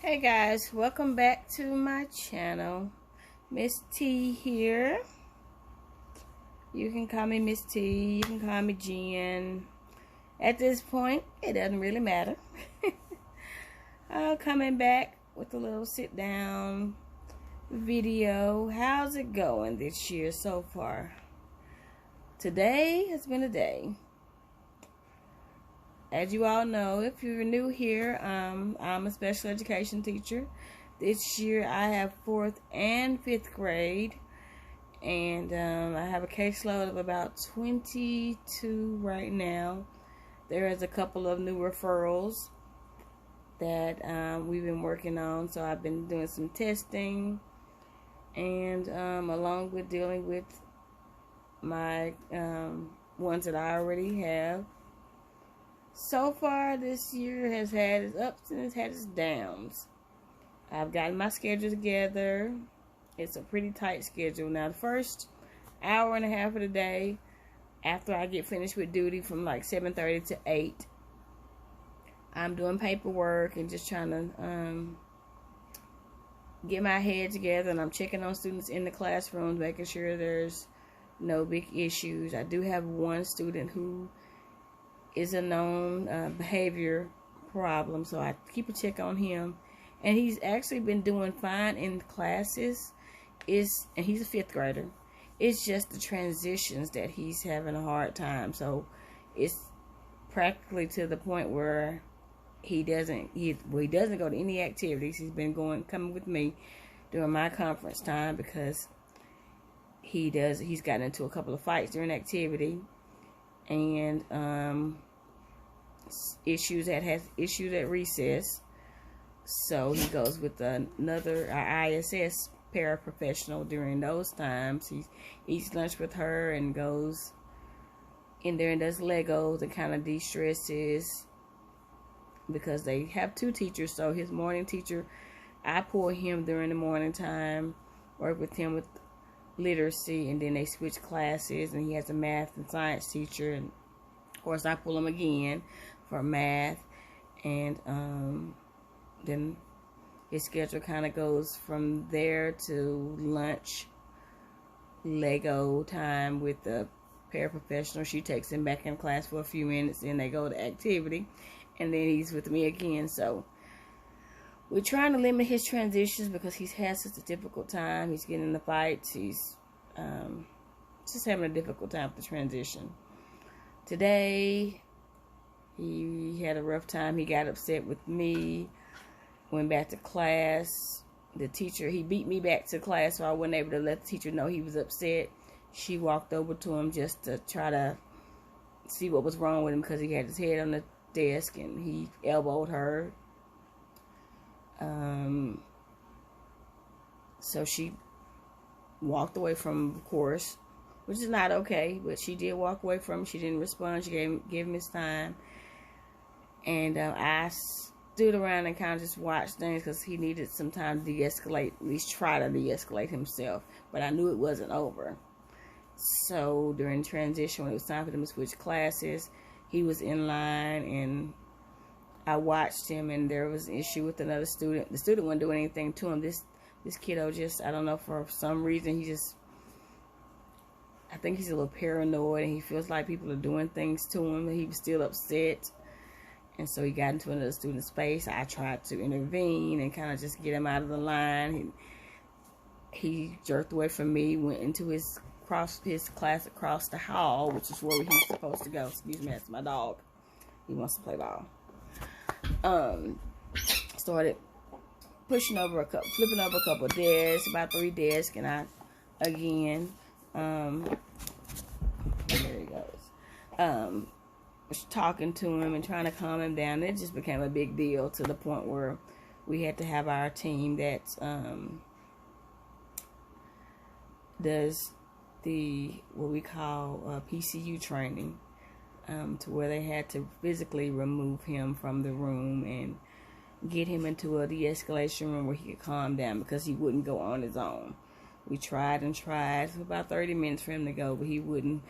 Hey guys, welcome back to my channel. Miss T here. You can call me Miss T, you can call me Jen. At this point, it doesn't really matter. Coming back with a little sit down video. How's it going this year so far? Today has been a day. As you all know, if you're new here, I'm a special education teacher. This year I have 4th and 5th grade, and I have a caseload of about 22 right now. There is a couple of new referrals that we've been working on, so I've been doing some testing, and along with dealing with my ones that I already have. So far, this year has had its ups and it's had its downs. I've gotten my schedule together. It's a pretty tight schedule. Now, the first hour and a half of the day, after I get finished with duty from like 7:30 to 8, I'm doing paperwork and just trying to get my head together. And I'm checking on students in the classrooms, making sure there's no big issues. I do have one student who is a known behavior problem, so I keep a check on him, and he's actually been doing fine in classes. And he's a 5th grader. It's just the transitions that he's having a hard time. So it's practically to the point where he doesn't go to any activities. He's been coming with me during my conference time because he's gotten into a couple of fights during activity, and issues at recess. So he goes with another ISS paraprofessional during those times. He eats lunch with her and goes in there and does Legos and kind of de-stresses, because they have 2 teachers. So his morning teacher, I pull him during the morning time, work with him with literacy, and then they switch classes, and he has a math and science teacher, and of course I pull him again for math, and then his schedule kind of goes from there to lunch, Lego time with the paraprofessional. She takes him back in class for a few minutes, then they go to activity, and then he's with me again. So we're trying to limit his transitions because he's had such a difficult time. He's getting in the fights. He's just having a difficult time with the transition. Today, he had a rough time. He got upset with me, went back to class. The teacher, he beat me back to class, so I wasn't able to let the teacher know he was upset. She walked over to him just to try to see what was wrong with him, because he had his head on the desk, and he elbowed her. So she walked away from the course, which is not okay, but she did walk away from him. She didn't respond. She gave him his time. And I stood around and kind of just watched things, because he needed some time to de-escalate, at least try to de-escalate himself. But I knew it wasn't over. So during transition, when it was time for them to switch classes, he was in line, and I watched him, and there was an issue with another student. The student wasn't doing anything to him. This kiddo just, I don't know, for some reason, I think he's a little paranoid, and he feels like people are doing things to him, and he was still upset. And so he got into another student's space. I tried to intervene and kind of just get him out of the line. He jerked away from me, went into his class across the hall, which is where he's supposed to go. Excuse me, that's my dog. He wants to play ball. Started flipping over a couple of desks, about 3 desks, and I, again, there he goes, was talking to him and trying to calm him down. It just became a big deal, to the point where we had to have our team that does what we call PCU training, to where they had to physically remove him from the room and get him into a de-escalation room where he could calm down, because he wouldn't go on his own. We tried and tried for about 30 minutes for him to go, but he wouldn't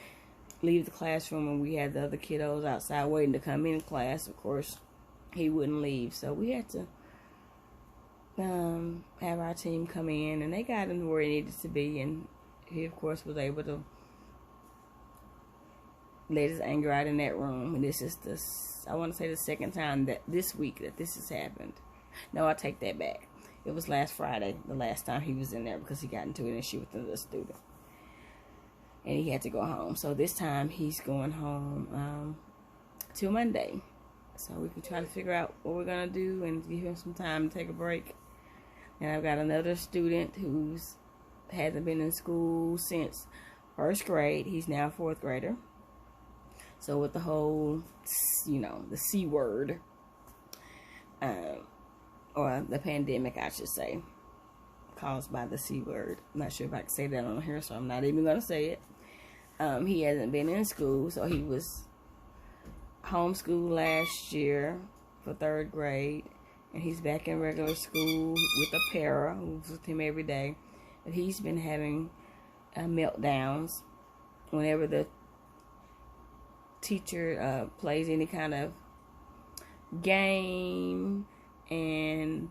leave the classroom, and we had the other kiddos outside waiting to come in class. Of course, he wouldn't leave, so we had to have our team come in, and they got him where he needed to be, and he of course was able to let his anger out in that room. And this is I want to say the second time that this week that this has happened. No, I take that back. It was last Friday, the last time he was in there, because he got into an issue with another student, and he had to go home. So this time he's going home till Monday, so we can try to figure out what we're gonna do and give him some time to take a break. And I've got another student who's hasn't been in school since first grade. He's now a fourth grader. So with the whole, the C word, or the pandemic, I should say, caused by the C word. I'm not sure if I can say that on here, so I'm not even going to say it. He hasn't been in school, so he was homeschooled last year for third grade, and he's back in regular school with a para who's with him every day. But he's been having meltdowns whenever the teacher plays any kind of game and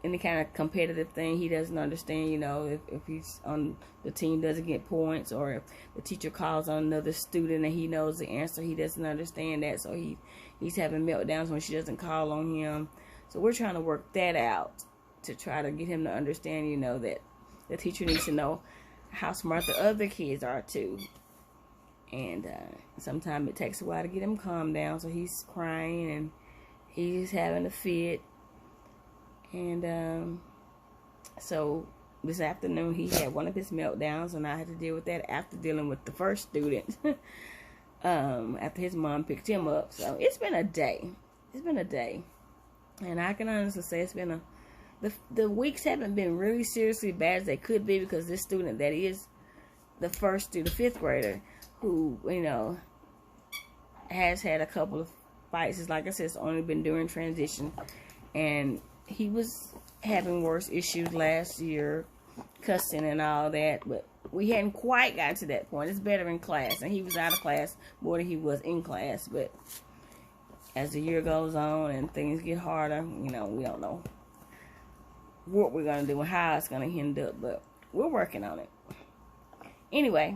any kind of competitive thing. He doesn't understand, if he's on the team doesn't get points, or if the teacher calls on another student and he knows the answer, he doesn't understand that, so he's having meltdowns when she doesn't call on him. So we're trying to work that out to try to get him to understand, that the teacher needs to know how smart the other kids are too. And sometimes it takes a while to get him calmed down, so he's crying and he's having a fit. And so this afternoon he had one of his meltdowns, and I had to deal with that after dealing with the first student after his mom picked him up. So it's been a day. And I can honestly say it's been the weeks haven't been really seriously bad as they could be, because this student that is the fifth grader, who, has had a couple of fights. It's like I said, it's only been during transition. And he was having worse issues last year, cussing and all that. But we hadn't quite gotten to that point. It's better in class. And he was out of class more than he was in class. But as the year goes on and things get harder, we don't know what we're going to do and how it's going to end up. But we're working on it. Anyway,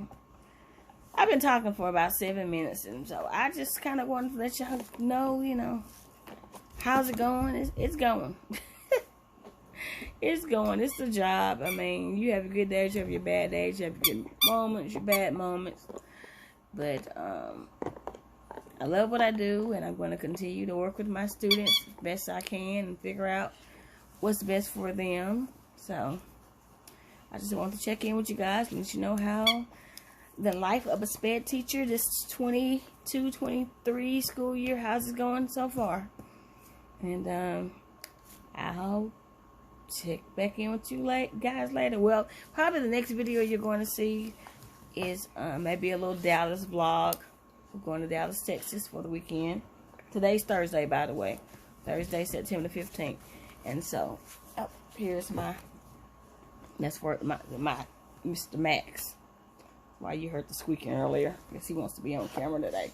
I've been talking for about 7 minutes, and so I just kind of wanted to let y'all know, how's it going? It's going. It's going. It's the job. I mean, you have your good days, you have your bad days, you have your good moments, your bad moments. But I love what I do, and I'm going to continue to work with my students as best I can and figure out what's best for them. So I just want to check in with you guys and let you know how the life of a SPED teacher, this 22-23 school year, how's it going so far? And I'll check back in with you guys later. Well, probably the next video you're going to see is maybe a little Dallas vlog. We're going to Dallas, Texas for the weekend. Today's Thursday, by the way. Thursday, September 15th. And so, here's that's for my Mr. Max. Why you heard the squeaking earlier. I guess he wants to be on camera today.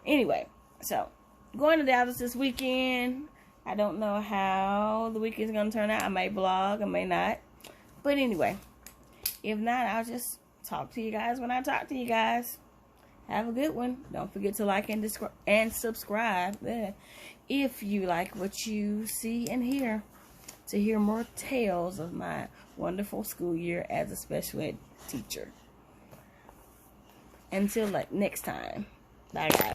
Anyway, so going to Dallas this weekend. I don't know how the weekend's going to turn out. I may vlog, I may not. But anyway, if not, I'll just talk to you guys when I talk to you guys. Have a good one. Don't forget to like and subscribe if you like what you see and hear, to hear more tales of my wonderful school year as a special ed teacher. Until next time. Bye, guys.